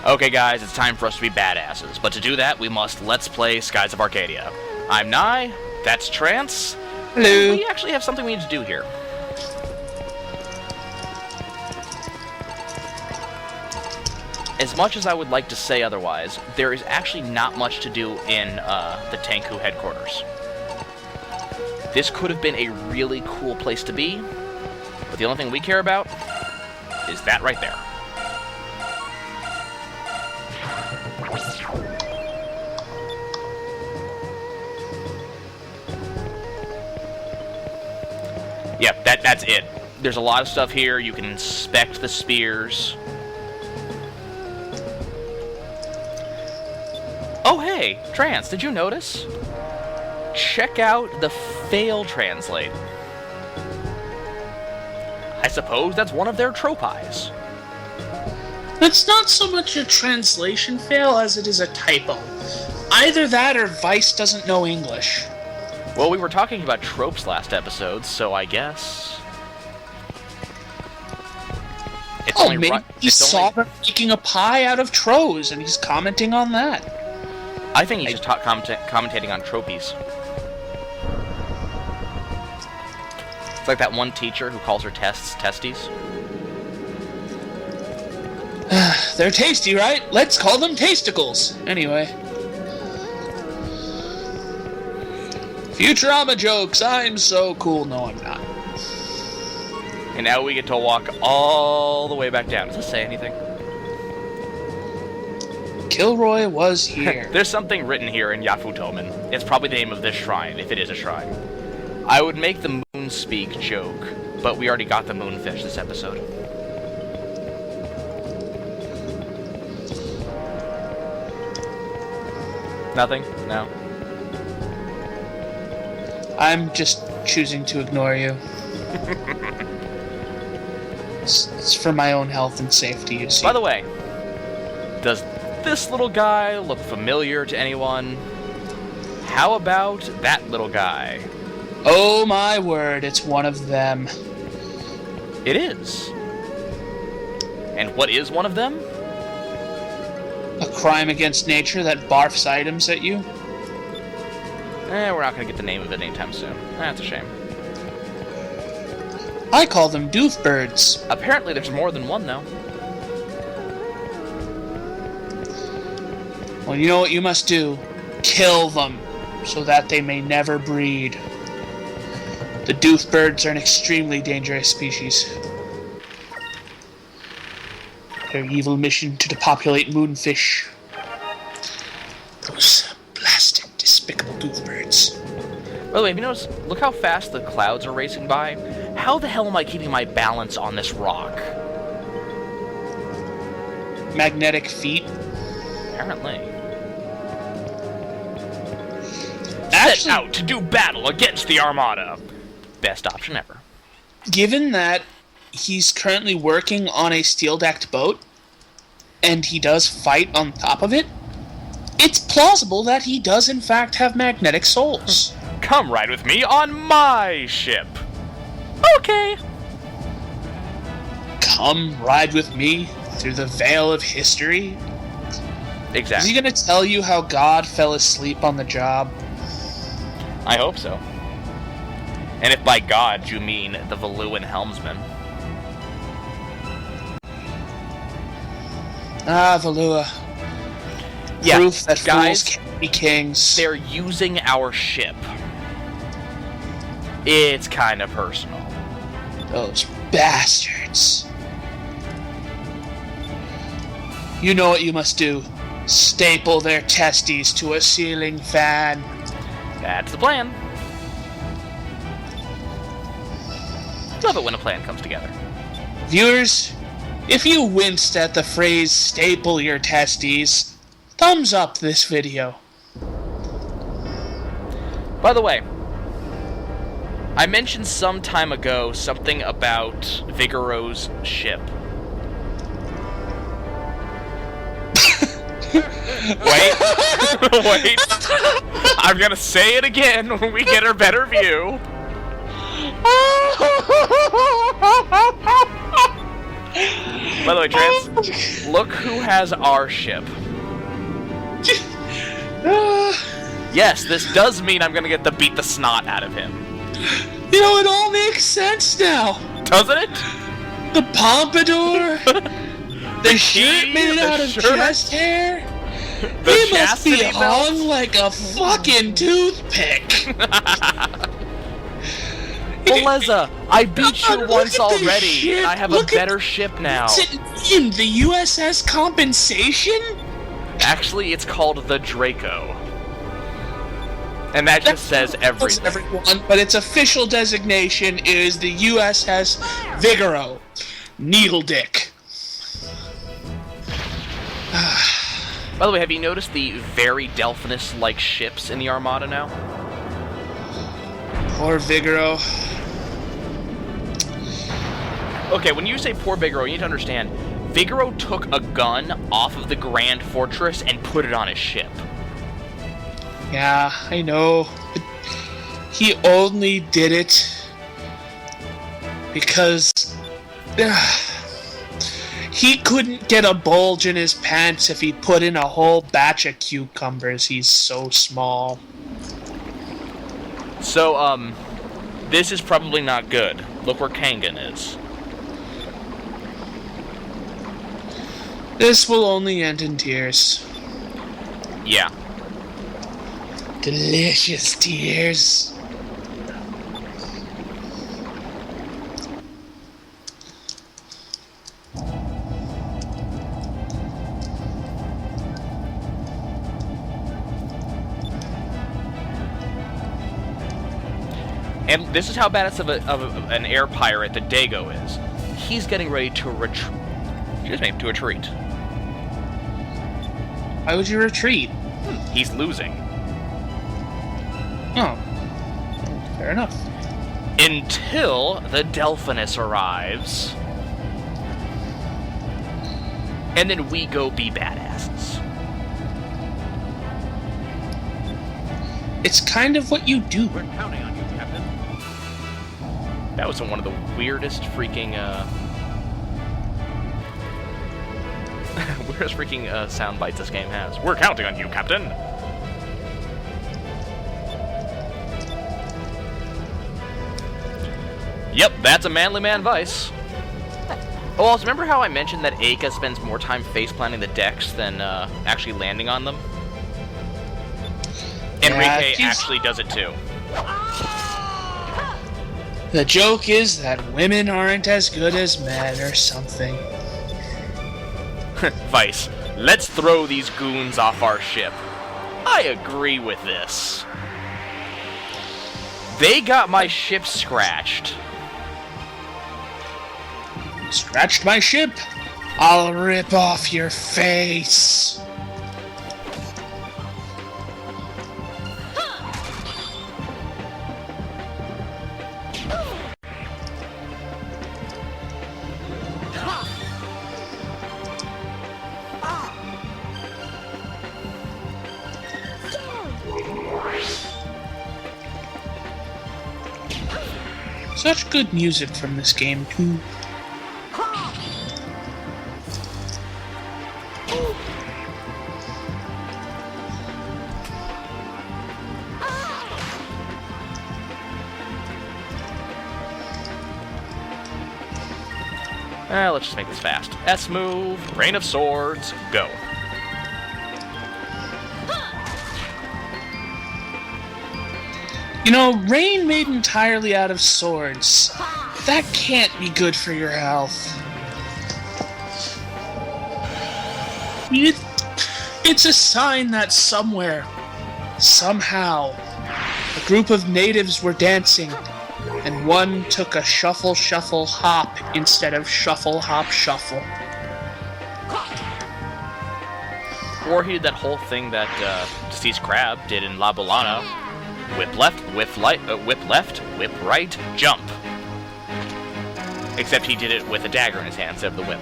Okay guys, it's time for us to be badasses, but to do that, we must Let's Play Skies of Arcadia. I'm Nye, that's Trance, Hello. and we actually have something we need to do here. As much as I would like to say otherwise, there is actually not much to do in the Tanku headquarters. This could have been a really cool place to be, but the only thing we care about is that right there. Yep, that's it. There's a lot of stuff here. You can inspect the spears. Oh hey, Trance, did you notice? Check out the fail translate. I suppose that's one of their tropis. It's not so much a translation fail as it is a typo. Either that or Vice doesn't know English. Well, we were talking about tropes last episode, so I guess... Maybe he saw them making a pie out of Tros, and he's commenting on that. I think he's just commentating on tropies. It's like that one teacher who calls her tests testes. They're tasty, right? Let's call them tasticles. Anyway. Futurama jokes, I'm so cool. No, I'm not. And now we get to walk all the way back down. Does this say anything? Kilroy was here. There's something written here in Yafutomen. It's probably the name of this shrine, if it is a shrine. I would make the moon speak joke, but we already got the Moonfish this episode. Nothing? No? I'm just choosing to ignore you. It's for my own health and safety, you see. By the way, does this little guy look familiar to anyone? How about that little guy? Oh my word, it's one of them. It is. And what is one of them? A crime against nature that barfs items at you? We're not going to get the name of it anytime soon. That's a shame. I call them doofbirds. Apparently there's more than one, though. Well, you know what you must do? Kill them, so that they may never breed. The doofbirds are an extremely dangerous species. Their evil mission to depopulate Moonfish. Those blasted, despicable doofbirds. By the way, have you noticed, look how fast the clouds are racing by? How the hell am I keeping my balance on this rock? Magnetic feet? Apparently. Actually, Set out to do battle against the Armada. Best option ever. Given that he's currently working on a steel-decked boat, and he does fight on top of it, it's plausible that he does in fact have magnetic souls. Come ride with me on my ship. Okay. Come ride with me through the veil of history? Exactly. Is he gonna tell you how God fell asleep on the job? I hope so. And if by God you mean the Valuan helmsman. Ah, Valua. Yeah, Proof that guys, fools can't be kings. They're using our ship. It's kind of personal. Those bastards. You know what you must do. Staple their testes to a ceiling fan. That's the plan. Love it when a plan comes together. Viewers, if you winced at the phrase staple your testes, thumbs up this video. By the way, I mentioned some time ago something about Vigoro's ship. Wait. Wait. I'm gonna say it again when we get our better view. By the way, Trance, look who has our ship. Yes, this does mean I'm gonna get to beat the snot out of him. You know, it all makes sense now. Doesn't it? The pompadour, the shirt made out of chest hair. He must be hung like a fucking toothpick. Beleza, I beat you once already, and I have a better ship now. What's it named? The USS Compensation? Actually, it's called the Draco. And that just says everything. Everyone, but its official designation is the USS Vigoro. Needle dick. By the way, have you noticed the very Delphinus-like ships in the Armada now? Poor Vigoro. Okay, when you say poor Vigoro, you need to understand, Vigoro took a gun off of the Grand Fortress and put it on his ship. Yeah, I know. But he only did it because he couldn't get a bulge in his pants if he put in a whole batch of cucumbers. He's so small. So, this is probably not good. Look where Kangan is. This will only end in tears. Yeah. Delicious tears. And this is how badass of an air pirate that Dago is. He's getting ready to retreat. Why would you retreat? He's losing. Oh. Fair enough. Until the Delphinus arrives. And then we go be badasses. It's kind of what you do. We're counting on you, Captain. That was one of the weirdest freaking, sound bites this game has. We're counting on you, Captain! Yep, that's a manly man vice. Oh, also, remember how I mentioned that Aika spends more time face-planting the decks than actually landing on them? Enrique actually does it too. The joke is that women aren't as good as men or something. Vice, let's throw these goons off our ship. I agree with this. They got my ship scratched. You scratched my ship? I'll rip off your face. Such good music from this game, too. Let's just make this fast. S move, Rain of Swords, go. You know, rain made entirely out of swords. That can't be good for your health. It's a sign that somewhere, somehow, a group of natives were dancing, and one took a shuffle, shuffle, hop instead of shuffle, hop, shuffle. Or he did that whole thing that Deceased Crab did in La Bolana. Whip left, whip left, whip right, jump. Except he did it with a dagger in his hand instead of the whip.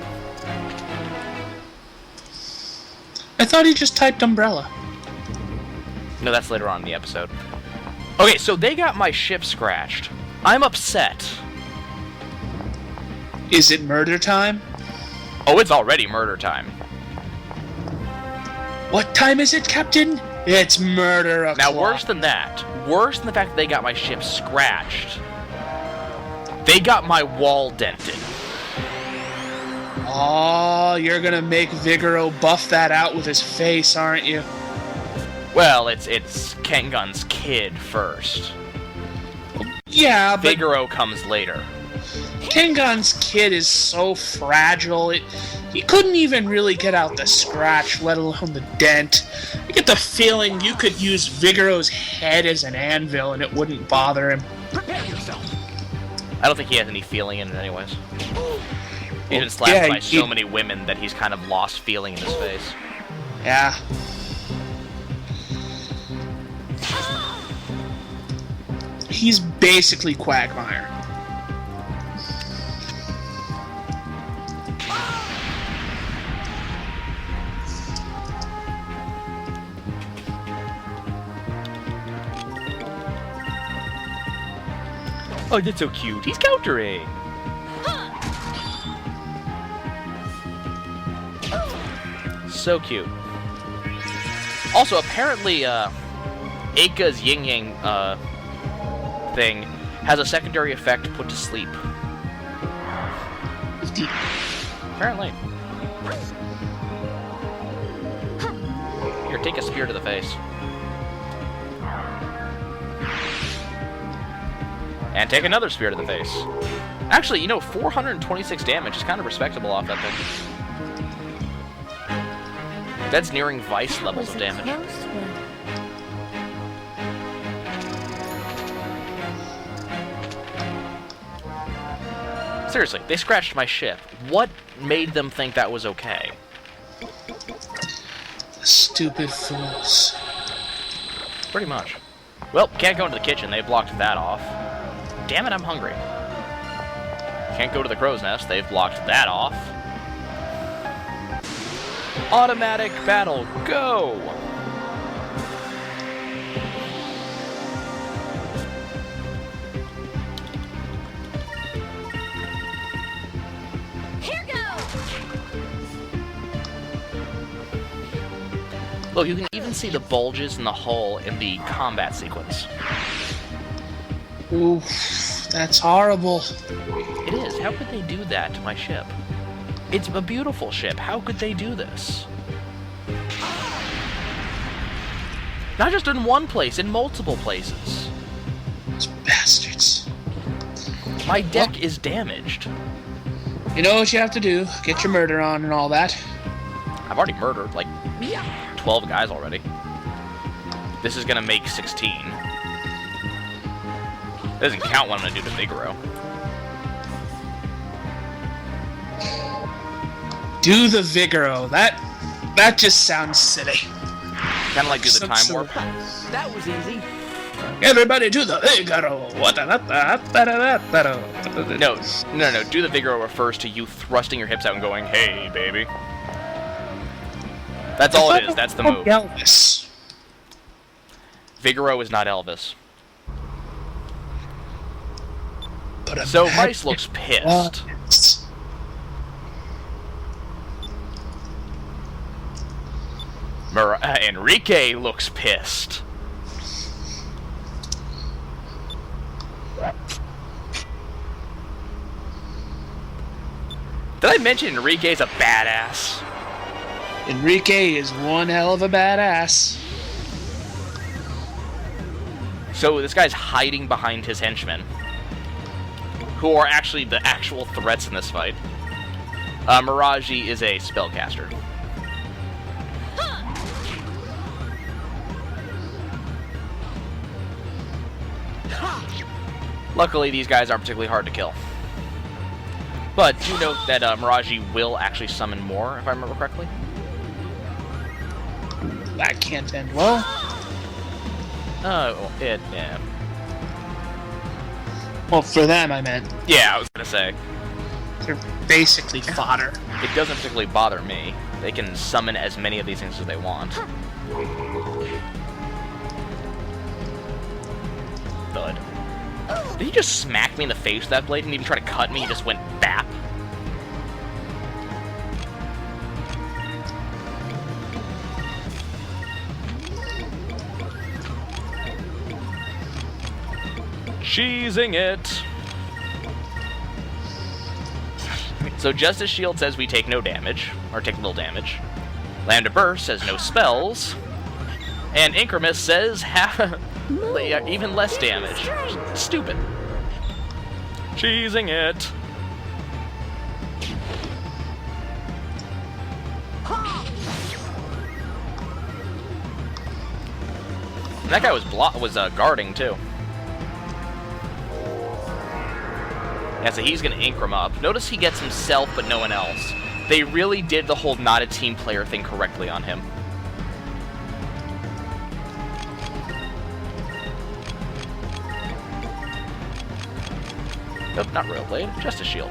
I thought he just typed umbrella. No, that's later on in the episode. Okay, so they got my ship scratched. I'm upset. Is it murder time? Oh, it's already murder time. What time is it, Captain? It's murder o'clock. Now, worse than that, worse than the fact that they got my ship scratched, they got my wall dented. Oh, you're gonna make Vigoro buff that out with his face, aren't you? Well, it's Kengun's kid first. Yeah, but Vigoro comes later. Kengan's kid is so fragile, he couldn't even really get out the scratch, let alone the dent. I get the feeling you could use Vigoro's head as an anvil and it wouldn't bother him. Prepare yourself. I don't think he has any feeling in it anyways. He's been slapped by so many women that he's kind of lost feeling in his face. Yeah. He's basically Quagmire. Oh, that's so cute. He's countering. So cute. Also, apparently, Eika's yin yang thing has a secondary effect put to sleep. Apparently. Here, take a spear to the face. And take another spear to the face. Actually, you know, 426 damage is kind of respectable off that thing. That's nearing Vice levels of damage. Seriously, they scratched my ship. What made them think that was okay? Stupid fools. Pretty much. Well, can't go into the kitchen. They blocked that off. Damn it, I'm hungry. Can't go to the crow's nest. They've blocked that off. Automatic battle, go! Here goes. Look, you can even see the bulges in the hull in the combat sequence. Oof, that's horrible. It is. How could they do that to my ship? It's a beautiful ship. How could they do this? Not just in one place, in multiple places. Those bastards. My deck is damaged. You know what you have to do. Get your murder on and all that. I've already murdered, like, 12 guys already. This is gonna make 16. It doesn't count what I'm gonna do to Vigoro. Do the Vigoro. That just sounds silly. Kind of like do the time warp. That was easy. Everybody do the Vigoro. No. Do the Vigoro refers to you thrusting your hips out and going, "Hey, baby." That's all it is. That's the move. Elvis. Vigoro is not Elvis. But So Vice looks pissed. Enrique looks pissed. Did I mention Enrique's a badass? Enrique is one hell of a badass. So this guy's hiding behind his henchmen, who are actually the actual threats in this fight. Miraji is a spellcaster. Luckily, these guys aren't particularly hard to kill. But do note that Miraji will actually summon more, if I remember correctly. That can't end well. Oh, yeah. Well, for them, I meant. Yeah, I was gonna say. They're basically fodder. It doesn't particularly bother me. They can summon as many of these things as they want. Thud. Did he just smack me in the face with that blade and even try to cut me? He just went bap. Cheesing it. So Justice Shield says we take no damage, or take little damage. Lambda Burst says no spells. And Incremus says even less damage. Stupid. Cheesing it. And that guy was guarding too. Yeah, so he's gonna Increm up. Notice he gets himself, but no one else. They really did the whole not a team player thing correctly on him. Nope, not Royal Blade, just a shield.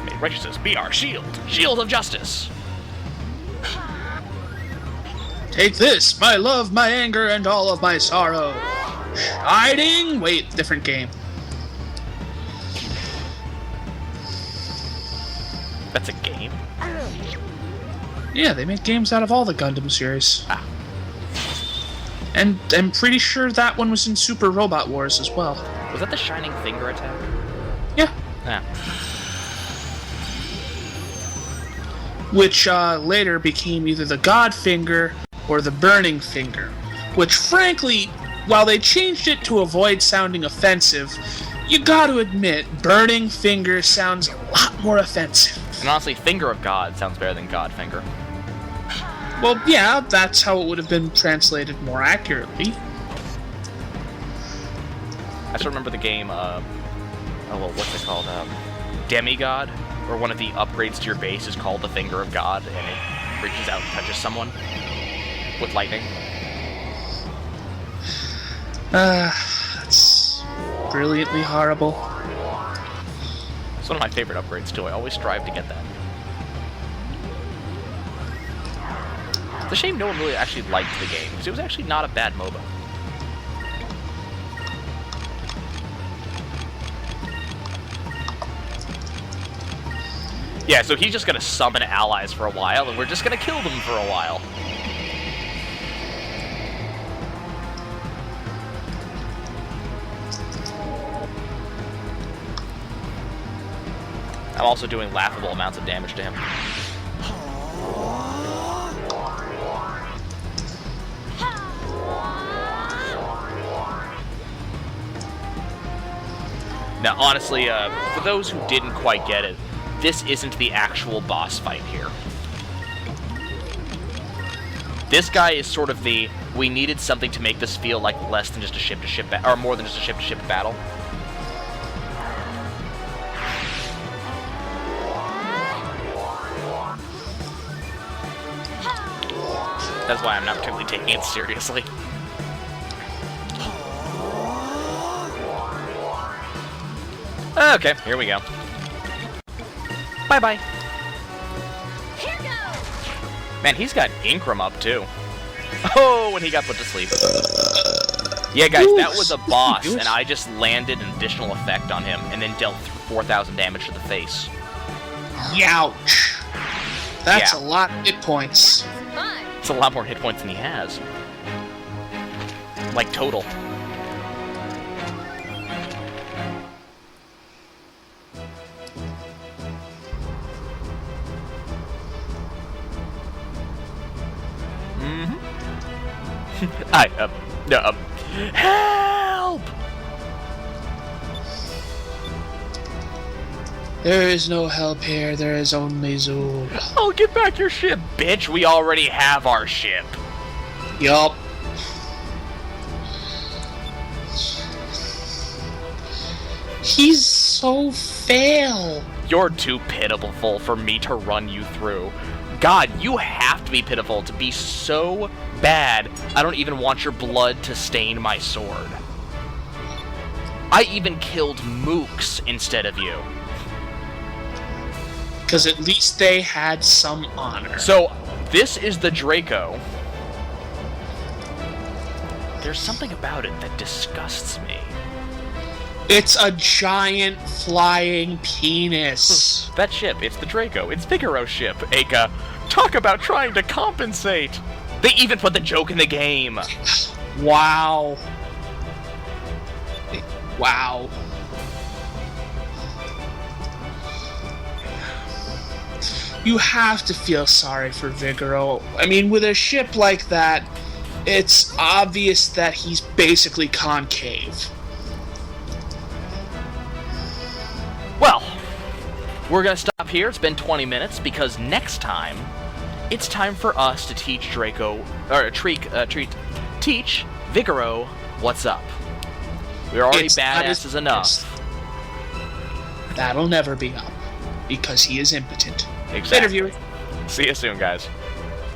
May righteousness be our shield. Shield of justice. Take this, my love, my anger, and all of my sorrow. Shining? Wait, different game. That's a game? Yeah, they make games out of all the Gundam series. Ah. And I'm pretty sure that one was in Super Robot Wars as well. Was that the Shining Finger attack? Yeah. Ah. Which later became either the God Finger or the Burning Finger. Which, frankly, while they changed it to avoid sounding offensive, you gotta admit, Burning Finger sounds a lot more offensive. And honestly, Finger of God sounds better than God Finger. Well, yeah, that's how it would have been translated more accurately. I still remember the game, what's it called? Demigod, where one of the upgrades to your base is called the Finger of God, and it reaches out and touches someone with lightning. That's brilliantly horrible. It's one of my favorite upgrades, too. I always strive to get that. It's a shame no one really actually liked the game, because it was actually not a bad MOBA. Yeah, so he's just gonna summon allies for a while, and we're just gonna kill them for a while. I'm also doing laughable amounts of damage to him. Now, honestly, for those who didn't quite get it, this isn't the actual boss fight here. This guy is sort of the, we needed something to make this feel like less than just a ship-to-ship or more than just a ship-to-ship battle. That's why I'm not particularly taking it seriously. Okay, here we go. Bye-bye. Here goes. Man, he's got Increm up, too. Oh, when he got put to sleep. Yeah, guys, that was a boss, and I just landed an additional effect on him, and then dealt 4,000 damage to the face. Youch. That's Yeah. a lot of hit points. Fun. It's a lot more hit points than he has. Like, total. Help! There is no help here, there is only Zool. Oh, get back your ship, bitch! We already have our ship. Yup. He's so fail. You're too pitiful for me to run you through. God, you have to be pitiful to be so bad, I don't even want your blood to stain my sword. I even killed mooks instead of you. Because at least they had some honor. So, this is the Draco. There's something about it that disgusts me. It's a giant flying penis. That ship, it's the Draco. It's Figaro's ship, Aka. Talk about trying to compensate! They even put the joke in the game! Wow. Wow. You have to feel sorry for Vigoro. I mean, with a ship like that, it's obvious that he's basically concave. Well, we're going to stop here. It's been 20 minutes because next time, it's time for us to teach teach Vigoro what's up. We're already badasses enough. That'll never be up because he is impotent. Exactly. Later, viewers. See you soon, guys.